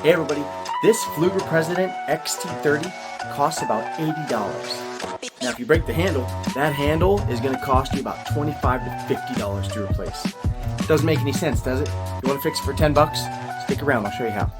Hey everybody, this Pfleuger President XT30 costs about $80. Now if you break the handle, that handle is going to cost you about $25 to $50 to replace. Doesn't make any sense, does it? You want to fix it for 10 bucks? Stick around, I'll show you how.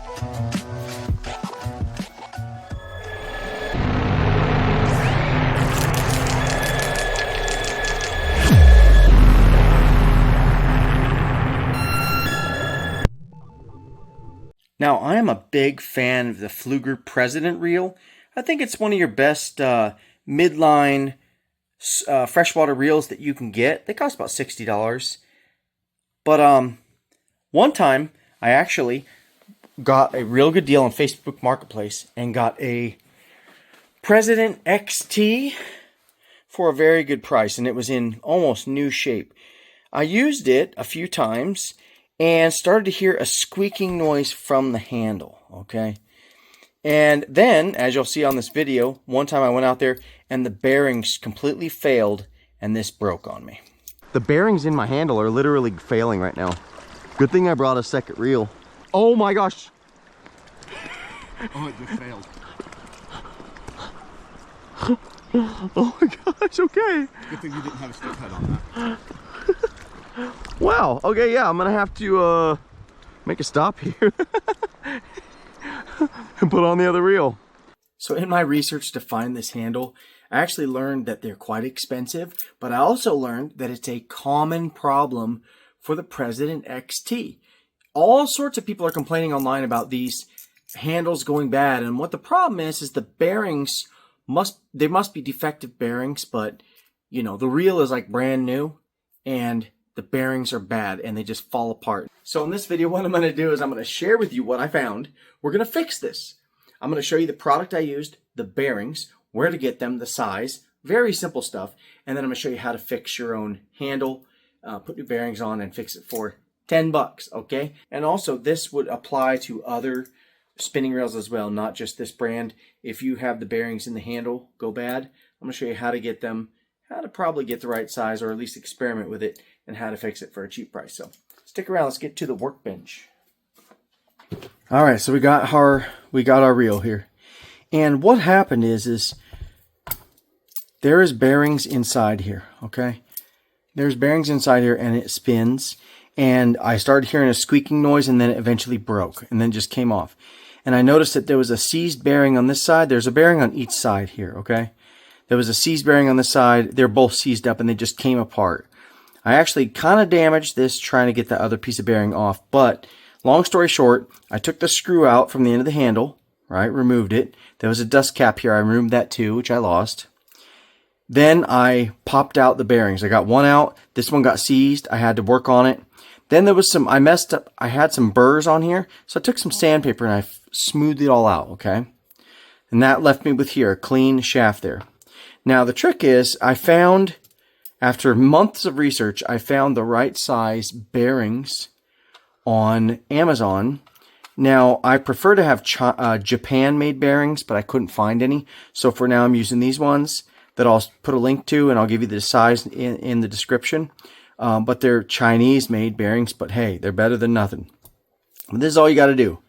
Now, I am a big fan of the Pfleuger President reel. I think it's one of your best midline freshwater reels that you can get. They cost about $60. But one time, I actually got a real good deal on Facebook Marketplace and got a President XT for a very good price, and it was in almost new shape. I used it a few times and started to hear a squeaking noise from the handle, okay? And then, as you'll see on this video, one time I went out there and the bearings completely failed and this broke on me. The bearings in my handle are literally failing right now. Good thing I brought a second reel. Oh my gosh! Oh, it just failed. Oh my gosh, okay. Good thing you didn't have a stick head on that. Wow, okay, yeah, I'm gonna have to make a stop here and put on the other reel. So in my research to find this handle, I actually learned that they're quite expensive, but I also learned that it's a common problem for the President XT. All sorts of people are complaining online about these handles going bad, and what the problem is the bearings must be defective bearings, but you know, the reel is like brand new and the bearings are bad and they just fall apart. So in this video, what I'm going to do is I'm going to share with you what I found. We're going to fix this. I'm going to show you the product I used, the bearings, where to get them, the size, very simple stuff. And then I'm going to show you how to fix your own handle, put new bearings on and fix it for 10 bucks, okay? And also this would apply to other spinning reels as well, not just this brand. If you have the bearings in the handle go bad, I'm going to show you how to get them, how to probably get the right size or at least experiment with it, and how to fix it for a cheap price. So stick around, let's get to the workbench. All right, so we got our reel here. And what happened is there is bearings inside here, okay? There's bearings inside here and it spins. And I started hearing a squeaking noise and then it eventually broke and then just came off. And I noticed that there was a seized bearing on this side. There's a bearing on each side here, okay? There was a seized bearing on this side. They're both seized up and they just came apart. I actually kind of damaged this trying to get the other piece of bearing off, but long story short, I took the screw out from the end of the handle, right, removed it. There was a dust cap here. I removed that too, which I lost. Then I popped out the bearings. I got one out. This one got seized. I had to work on it. Then there was some, I messed up. I had some burrs on here, so I took some sandpaper and I smoothed it all out, okay? And that left me with here, a clean shaft there. Now the trick is, I found, after months of research, I found the right size bearings on Amazon. Now, I prefer to have Japan-made bearings, but I couldn't find any. So for now, I'm using these ones that I'll put a link to, and I'll give you the size in the description. But they're Chinese-made bearings, but hey, they're better than nothing. But this is all you got to do.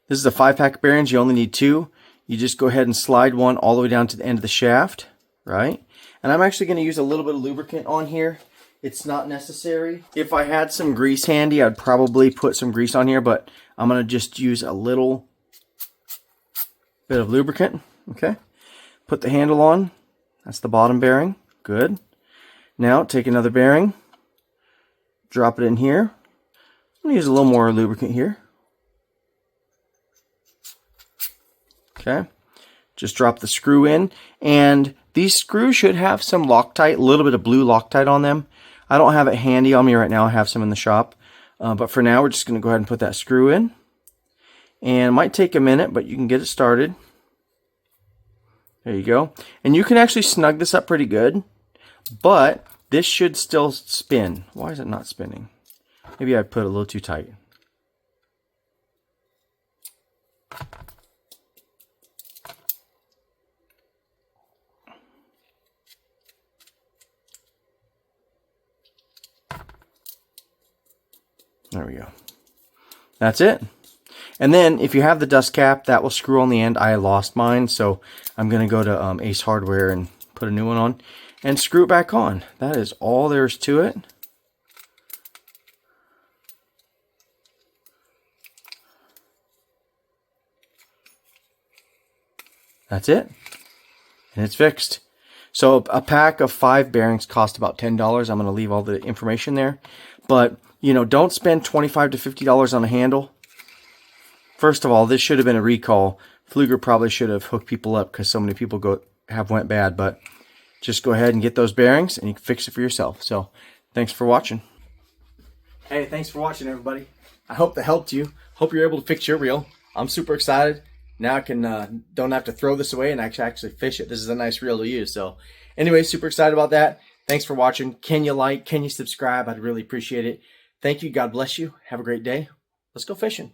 This is a 5-pack of bearings. You only need 2. You just go ahead and slide one all the way down to the end of the shaft, right? And I'm actually going to use a little bit of lubricant on here. It's not necessary. If I had some grease handy, I'd probably put some grease on here, but I'm going to just use a little bit of lubricant, okay? Put the handle on. That's the bottom bearing. Good. Now, take another bearing. Drop it in here. I'm going to use a little more lubricant here. Okay. Just drop the screw in, and these screws should have some Loctite, a little bit of blue Loctite on them. I don't have it handy on me right now. I have some in the shop. But for now, we're just going to go ahead and put that screw in. And it might take a minute, but you can get it started. There you go. And you can actually snug this up pretty good. But this should still spin. Why is it not spinning? Maybe I put it a little too tight. There we go. That's it. And then if you have the dust cap, that will screw on the end. I lost mine, so I'm going to go to Ace Hardware and put a new one on and screw it back on. That is all there is to it. That's it. And it's fixed. So a pack of 5 bearings cost about $10. I'm going to leave all the information there. But, you know, don't spend $25 to $50 on a handle. First of all, this should have been a recall. Pfleuger probably should have hooked people up because so many people went bad. But just go ahead and get those bearings and you can fix it for yourself. So thanks for watching. Hey, thanks for watching, everybody. I hope that helped you. Hope you're able to fix your reel. I'm super excited. Now I can don't have to throw this away and actually fish it. This is a nice reel to use. So anyway, super excited about that. Thanks for watching. Can you like? Can you subscribe? I'd really appreciate it. Thank you. God bless you. Have a great day. Let's go fishing.